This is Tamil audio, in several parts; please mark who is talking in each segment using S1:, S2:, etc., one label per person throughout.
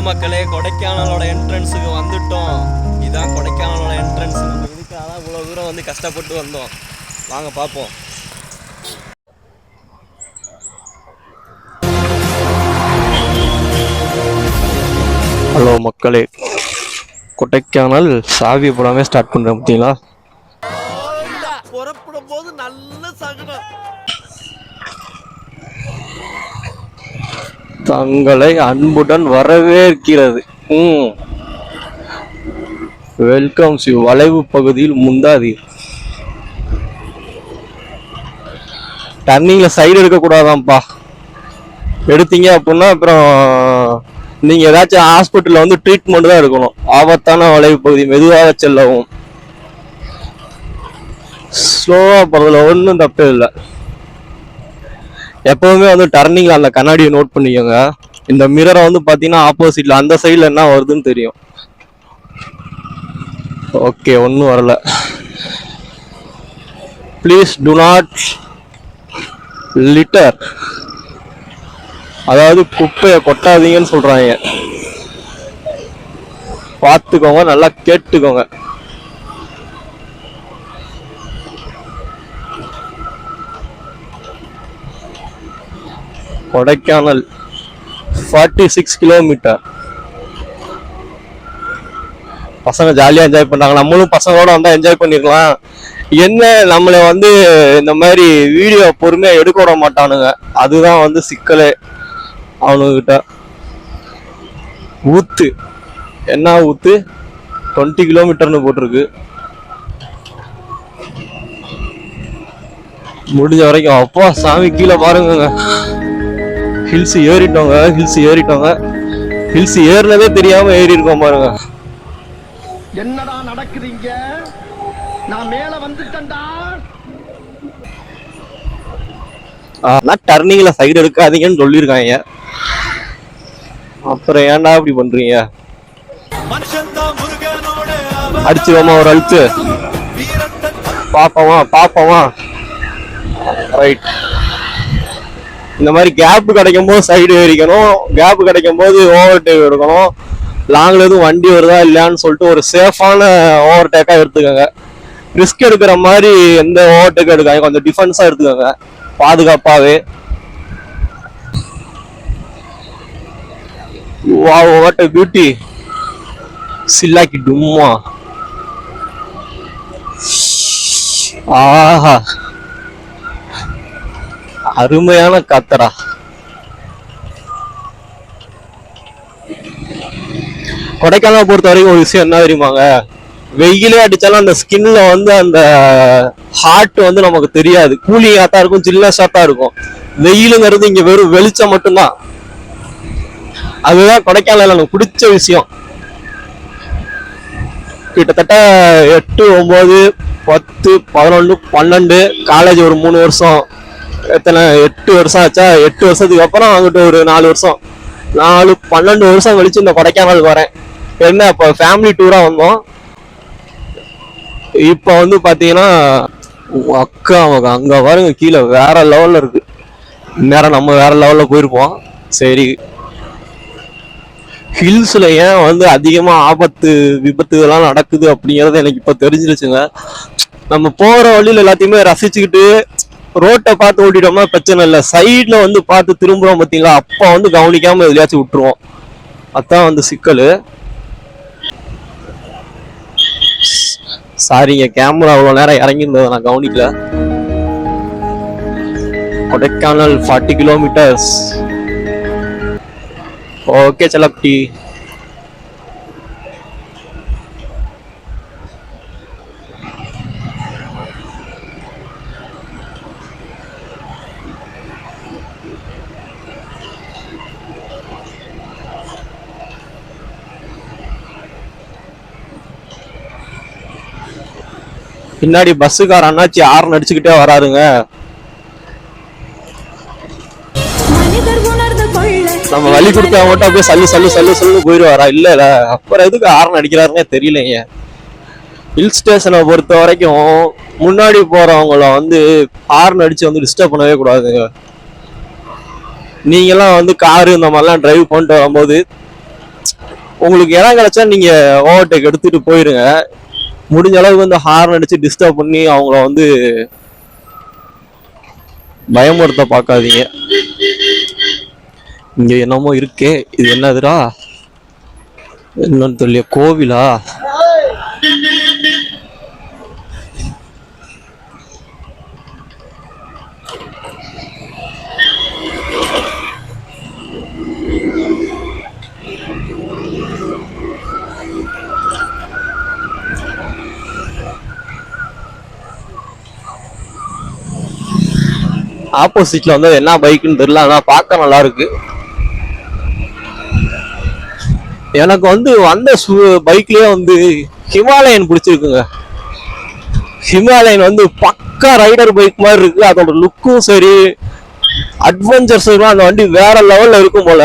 S1: மக்களே, கொடைக்கானலோட என்ட்ரன்ஸுக்கு வந்துட்டோம். இதுதான் கொடைக்கானலோட என்ட்ரன்ஸ். நம்ம இதுக்காக தான் இவ்வளோ தூரம் வந்து கஷ்டப்பட்டு வந்தோம். வாங்க பார்ப்போம். ஹலோ மக்களே, கொடைக்கானல் சாவி போடாமே ஸ்டார்ட் பண்ணுறேன். பார்த்தீங்களா, புறப்படும் போது நல்ல சகுனம். தங்களை அன்புடன் வரவேற்கிறது. Welcome you. வளைவு பகுதியில் முந்தாதி. டர்னிங்ல சைடு எடுக்கக்கூடாதான்ப்பா. எடுத்தீங்க அப்படின்னா அப்புறம் நீங்க ஏதாச்சும் ஹாஸ்பிட்டல்ல வந்து ட்ரீட்மெண்ட் தான் எடுக்கணும். ஆபத்தான வளைவு பகுதி, மெதுவாக செல்லவும். ஸ்லோவா போறதுல ஒன்றும் தப்பே இல்லை. எப்பவுமே வந்து டர்னிங்ல அந்த கண்ணாடியை நோட் பண்ணிக்கோங்க. இந்த மிரரை வந்து பாத்தீங்கன்னா ஆப்போசிட்ல அந்த சைட்ல என்ன வருதுன்னு தெரியும். ஓகே, ஒன்றும் வரல. ப்ளீஸ் டு நாட் லிட்டர், அதாவது குப்பையை கொட்டாதீங்கன்னு சொல்றாங்க. பார்த்துக்கோங்க, நல்லா கேட்டுக்கோங்க. கொடைக்கானல் 46 கிலோமீட்டர். பசங்க ஜாலியா என்ஜாய் பண்றாங்க. நம்மளும் பசங்களோட வந்தா என்ஜாய் பண்ணிருக்கலாம். என்ன, நம்மளை வந்து இந்த மாதிரி வீடியோ பொறுமையா எடுக்க விட மாட்டானுங்க. அதுதான் வந்து சிக்கலே அவனுகிட்ட. ஊத்து என்ன ஊத்து, 20 கிலோமீட்டர்னு போட்டிருக்கு. முடிஞ்ச வரைக்கும் அப்பா சாமி கீழே பாருங்க. ஹில்ஸ் ஏறிட்டோங்க. ஹில்ஸ் ஏறினதே தெரியாம ஏறி இருக்கோம் பாருங்க.
S2: என்னடா நடக்குதுங்க? நான் மேல வந்துட்டேன்டா.
S1: டர்னிங்ல சைடு எடுக்காதீங்கன்னு சொல்லியிருக்காங்க. அப்புறம் ஏன்டா இப்படி பண்றீங்க? அடிச்சுவோமா ஒரு அழுத்து. பாப்போமா. ரைட். இந்த மாதிரி கேப் கிடைக்கும் போது சைடு ஏறிக்கணும். கேப் கிடைக்கும் போது ஓவர்டேக் எடுக்கணும். லாங்ல எதுவும் வண்டி வருதா இல்லையான்னு சொல்லிட்டு ஒரு சேஃபான ஓவர்டேக்கா எடுத்துக்கோங்க. ரிஸ்க் எடுக்கிற மாதிரி எந்த ஓவர்டேக் எடுக்காங்க, கொஞ்சம் டிஃபென்ஸா எடுத்துக்கோங்க, பாதுகாப்பாவே. Wow, what a beauty. சில்லாக்கி டும்மா. ஆஹா, அருமையான காத்தரா. கொடைக்கானல் பொறுத்த வரைக்கும் ஒரு விஷயம் என்ன தெரியுமாங்க, வெயிலே அடிச்சாலும் அந்த ஸ்கின்ல வந்து அந்த ஹார்ட் வந்து நமக்கு தெரியாது. கூலிங்காத்தான் இருக்கும், சில்னஸாத்தான் இருக்கும். வெயிலுங்கிறது இங்க வெறும் வெளிச்சம் மட்டும்தான். அதுதான் கொடைக்கானல் எனக்கு பிடிச்ச விஷயம். கிட்டத்தட்ட 8, 9, 10, 11, 12 காலேஜ் ஒரு 3 வருஷம், எத்தனை 8 வருஷம் ஆச்சா. 8 வருஷத்துக்கு அப்புறம் அங்கிட்ட ஒரு 4 வருஷம், 12 வருஷம் கழிச்சு இந்த கொடைக்கானல் வரேன். என்ன, இப்போ ஃபேமிலி டூரா வந்தோம். இப்போ வந்து பாத்தீங்கன்னா அக்கா அங்க பாருங்க, கீழே வேற லெவல்ல இருக்கு. இந்நேரம் நம்ம வேற லெவல்ல போயிருப்போம். சரி, ஹில்ஸ்ல ஏன் வந்து அதிகமா ஆபத்து விபத்துகள்லாம் நடக்குது அப்படிங்கறது எனக்கு இப்ப தெரிஞ்சிருச்சுங்க. நம்ம போற வழியில எல்லாத்தையுமே ரசிச்சுக்கிட்டு ரோட்டை பார்த்து ஓட்டிட்டோம்னா பிரச்சனை இல்லை. சைட்ல வந்து பார்த்து திரும்புறோம் பார்த்தீங்களா, அப்ப வந்து கவனிக்காம எதுலையாச்சும் விட்டுருவோம். அதான் வந்து சிக்கல். சாரிங்க, கேமரா அவ்வளவு நேரம் இறங்கியிருந்ததை நான் கவனிக்கல. கொடைக்கானல் 40 கிலோமீட்டர்ஸ். ஓகே செல்லப்டி. பின்னாடி பஸ்ஸுக்கார அண்ணாச்சி ஹார்ன் அடிச்சுக்கிட்டே வராருங்க. நம்ம வழி கொடுத்தா மட்டும் அப்படியே சல்லு போயிடுவாரா? இல்ல, அப்புறம் எதுக்கு ஹார்ன் அடிக்கிறாருன்னே தெரியலைங்க. ஹில் ஸ்டேஷனை பொறுத்த வரைக்கும் முன்னாடி போறவங்கள வந்து ஹார்ன் அடிச்சு வந்து டிஸ்டர்ப் பண்ணவே கூடாதுங்க. நீங்கெல்லாம் வந்து காரு இந்த மாதிரிலாம் டிரைவ் பண்ணிட்டு வரும்போது உங்களுக்கு இடம் கிடைச்சா நீங்க ஓவர்டேக் எடுத்துட்டு போயிருங்க. முடிஞ்ச அளவுக்கு வந்து ஹார்ன் அடிச்சு டிஸ்டர்ப் பண்ணி அவங்கள வந்து பயமுறுத்த பார்க்காதீங்க. இங்க என்னமோ இருக்கே, இது என்னதுடா? என்னன்னு தெரியல. கோவிலா? ஆப்போசிட்ல வந்து என்ன பைக்குன்னு தெரியல, ஆனா பார்க்க நல்லா இருக்கு. எனக்கு வந்து வந்த பைக்லயே வந்து ஹிமாலயன் பிடிச்சிருக்குங்க. ஹிமாலயன் வந்து பக்கா ரைடர் பைக் மாதிரி இருக்கு. அதோட லுக்கும் சரி, அட்வென்ச்சர்ஸ் அந்த வண்டி வேற லெவல்ல இருக்கும் போல.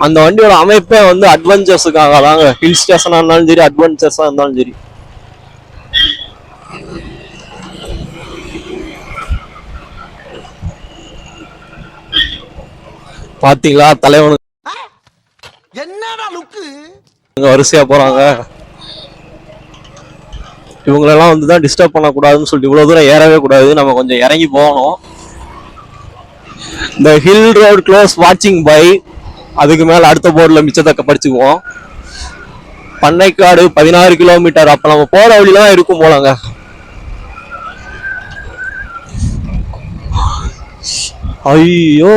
S1: அந்த வண்டியோட அமைப்பே வந்து அட்வென்ச்சர்ஸுக்காக தாங்க. ஹில் ஸ்டேஷனா இருந்தாலும் சரி, அட்வென்ச்சர்ஸா இருந்தாலும் சரி. பாத்தீங்களா தலைவனு
S2: என்னடா லுக்கு
S1: வரிசையா போறாங்க. இவங்களெல்லாம் வந்து தான் டிஸ்டர்ப் பண்ணக்கூடாதுன்னு சொல்லிட்டு இவ்வளவு தூரம் ஏறவே கூடாது, நம்ம கொஞ்சம் இறங்கி போகணும். இந்த ஹில் ரோட் க்ளோஸ் வாட்சிங் பை, அதுக்கு மேல அடுத்த போர்டில் மிச்சத்தக்க படிச்சுக்குவோம். பண்ணைக்காடு 16 கிலோமீட்டர். அப்ப நம்ம போற வழிலாம் இருக்கும் போலங்க. ஐயோ,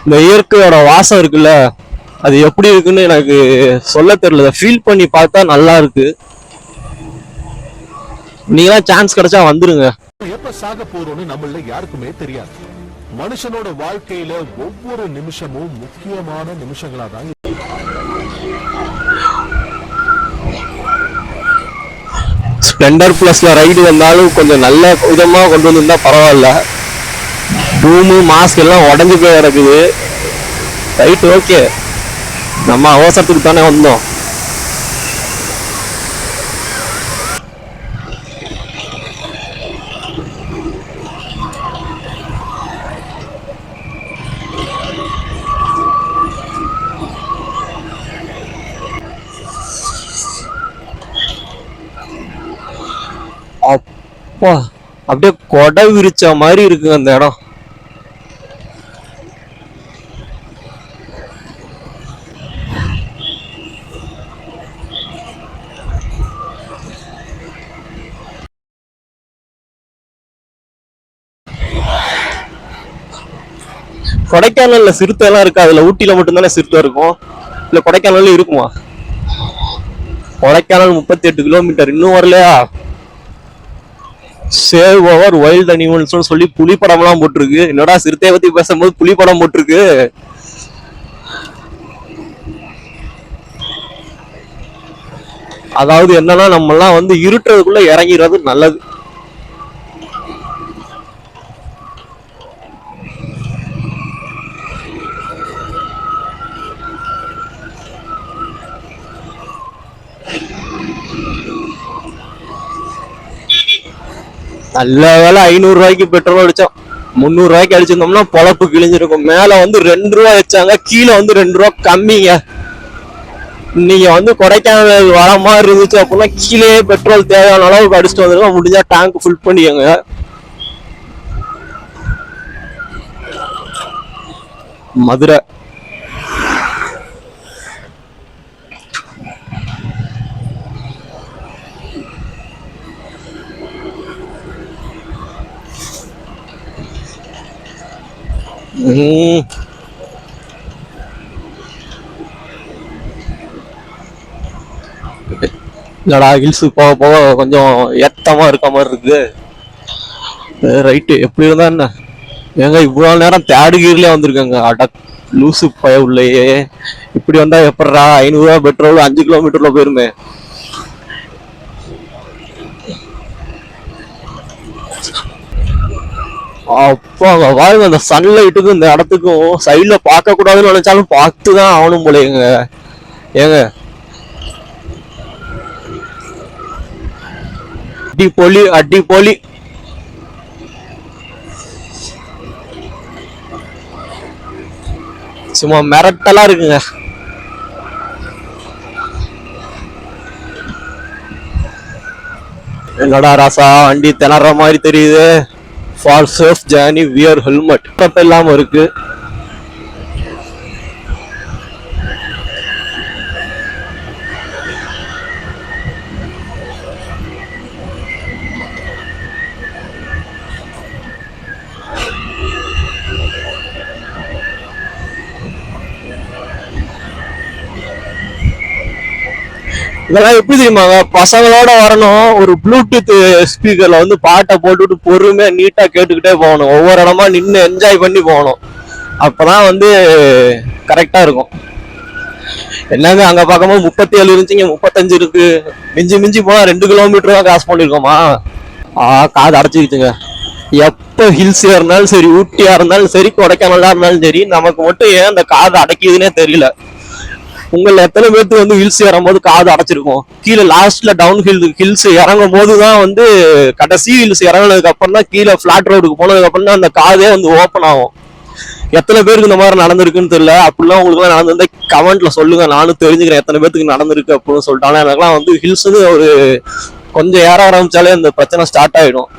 S1: இந்த இயற்கையோட வாசம் இருக்குல்ல, அது எப்படி இருக்குன்னு எனக்கு சொல்ல தெரியல. ஃபீல் பண்ணி பார்த்தா நல்லா இருக்கு. நீங்களா சான்ஸ் கிடைச்சா வந்துருங்க.
S3: எப்ப சாக போறோம்னு நம்மள யாருக்குமே தெரியாது. மனுஷனோட வாழ்க்கையில ஒவ்வொரு நிமிஷமும் முக்கியமான நிமிஷங்களா தான்.
S1: ஸ்ப்ளெண்டர் பிளஸ்ல ரைடு வந்தாலும் கொஞ்சம் நல்ல விதமா கொண்டு வந்திருந்தா பரவாயில்ல. ரூமு மாஸ்க் எல்லாம் உடஞ்சு போய் கிடக்குது. ரைட், ஓகே, நம்ம அவசரத்துக்கு தானே வந்தோம். அப்பா, அப்படியே கொடை விரிச்ச மாதிரி இருக்குங்க அந்த இடம். கொடைக்கானல்ல சிறுத்தை எல்லாம் இருக்கா? அதுல ஊட்டியில மட்டும்தானே சிறுத்தை இருக்கும், இல்ல கொடைக்கானல்ல இருக்குமா? கொடைக்கானல் 38 கிலோமீட்டர் இன்னும் வரலையா? சேவ் ஓவர் வைல்ட் அனிமல்ஸ் சொல்லி புலி படம் எல்லாம் போட்டிருக்கு. என்னடா சிறுத்தையை பத்தி பேசும்போது புலி படம் போட்டிருக்கு? அதாவது என்னன்னா, நம்ம எல்லாம் வந்து இருட்டுறதுக்குள்ள இறங்கிறது நல்லது. நல்ல வேலை 500 ரூபாய்க்கு பெட்ரோல் அடிச்சோம். 300 ரூபாய்க்கு அடிச்சிருந்தோம்னா பொழப்பு கிழிஞ்சிருக்கும். மேல வந்து 2 ரூபா வச்சாங்க, கீழே வந்து 2 ரூபா கம்மிங்க. நீங்க வந்து கொடைக்கானல் வர மாதிரி இருந்துச்சு அப்படின்னா கீழே பெட்ரோல் தேவையான அளவுக்கு அடிச்சுட்டு வந்துருங்க. முடிஞ்சா டேங்க் ஃபுல் பண்ணிக்கோங்க. மதுரை இல்லடா, ஹில்ஸ் போக போக கொஞ்சம் ஏத்தமா இருக்க மாதிரி இருக்கு. ரைட்டு, எப்படி இருந்தா என்ன? ஏங்க இவ்வளவு நேரம் தேர்ட் கியர்லயே வந்திருக்காங்க. அட லூசு பய உள்ளேயே. இப்படி வந்தா எப்படா 500 ரூபா பெட்ரோல் 5 கிலோமீட்டர்ல போயிருமே. அப்பா பாருங்க, அந்த சன்லைட்டுக்கும் இந்த இடத்துக்கும் சைட்ல பார்க்க கூடாதுன்னு நினைச்சாலும் பார்த்துதான் ஆகணும் போலங்க. ஏங்க அடிப்பொலி அடிப்பொலி. சும்மா மிரட்டலா இருக்குங்க. என்னடா ராசா வண்டி திணற மாதிரி தெரியுது. For safe journey wear helmet இல்லாம இருக்கு. இதெல்லாம் எப்படி தெரியுமாங்க, பசங்களோட வரணும், ஒரு ப்ளூடூத் ஸ்பீக்கர்ல வந்து பாட்டை போட்டுட்டு பொறுமையா நீட்டா கேட்டுக்கிட்டே போகணும், ஒவ்வொரு இடமா நின்று என்ஜாய் பண்ணி போகணும். அப்பதான் வந்து கரெக்டா இருக்கும். என்னங்க அங்க பார்க்கும்போது 37 இருந்துச்சு, இங்க 35 இருக்கு. மிஞ்சி மிஞ்சி போனா 2 கிலோமீட்டர் தான் கிராஸ் பண்ணிருக்கோமா. காது அடைச்சிக்கிச்சுங்க. எப்ப ஹில்ஸியா இருந்தாலும் சரி, ஊட்டியா இருந்தாலும் சரி, கொடைக்கானலா இருந்தாலும் சரி, நமக்கு மட்டும் ஏன் அந்த காது அடைக்குதுன்னே தெரியல. உங்களை எத்தனை பேருக்கு வந்து ஹில்ஸ் ஏறும்போது காது அடைச்சிருக்கும். கீழே லாஸ்ட்ல டவுன் ஹில்ஸ் இறங்கும் போதுதான் வந்து, கடைசி ஹில்ஸ் இறங்கினதுக்கு அப்புறம் தான், கீழே பிளாட் ரோடுக்கு போனதுக்கு அப்புறம் தான் அந்த காதே வந்து ஓப்பன் ஆகும். எத்தனை பேருக்கு இந்த மாதிரி நடந்திருக்குன்னு தெரியல. அப்படிலாம் உங்களுக்கு எல்லாம் நடந்திருந்தா கமெண்ட்ல சொல்லுங்க, நானும் தெரிஞ்சுக்கிறேன் எத்தனை பேருக்கு நடந்திருக்கு அப்படின்னு சொல்லிட்டு. ஆனா எனக்குலாம் வந்து ஹில்ஸ் ஒரு கொஞ்சம் ஏற ஆரம்பிச்சாலே அந்த பிரச்சனை ஸ்டார்ட் ஆயிடும்.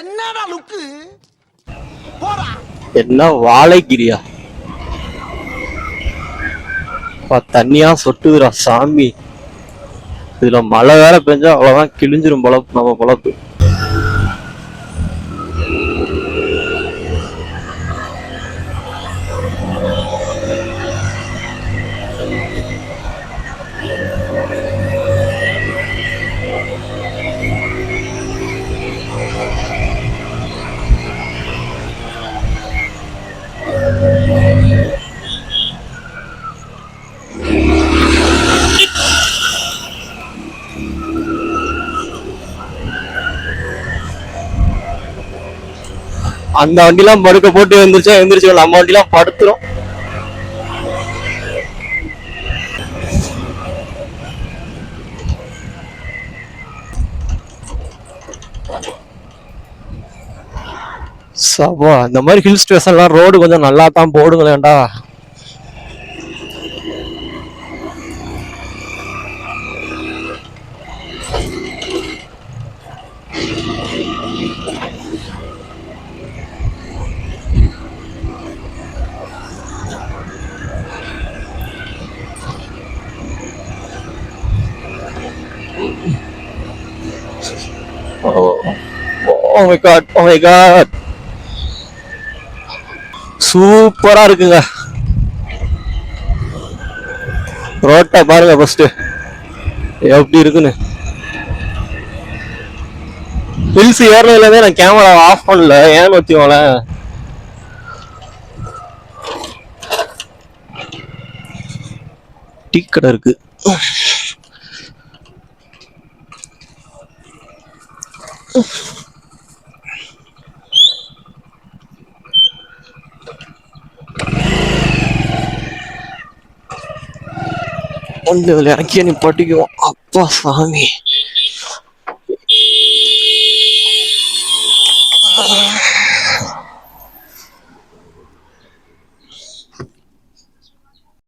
S2: என்னடா லுக்கு போடா.
S1: என்ன வாழைக்கிரியா, தண்ணியா சொட்டுதுரா சாமி. இதுல மழை வேற பெஞ்சா அவ்வளவுதான், கிழிஞ்சிரும் பொழப்பு நம்ம பொழப்பு. அந்த வண்டிலாம் படுக்க போட்டு எந்திரிச்சு நம்ம வண்டிலாம் படுத்துரும். சபா, இந்த மாதிரி ஹில் ஸ்டேஷன்லாம் ரோடு கொஞ்சம் நல்லா தான் போடுங்களேன்டா. Oh my god, oh my god. சூப்பரா இருக்குங்க. ரோட்டை பாருங்க ஃபர்ஸ்ட் எப்படி இருக்குன்னு. ஹில்ஸ் ஏறினதுல நான் கேமரா ஆஃப் பண்ணல, ஏன்னு வச்சுக்கோங்களேன். டீ கடை இருக்கு. ஒன்று இறக்கிய நீ பட்டிக்குவோம். அப்பா சாமி.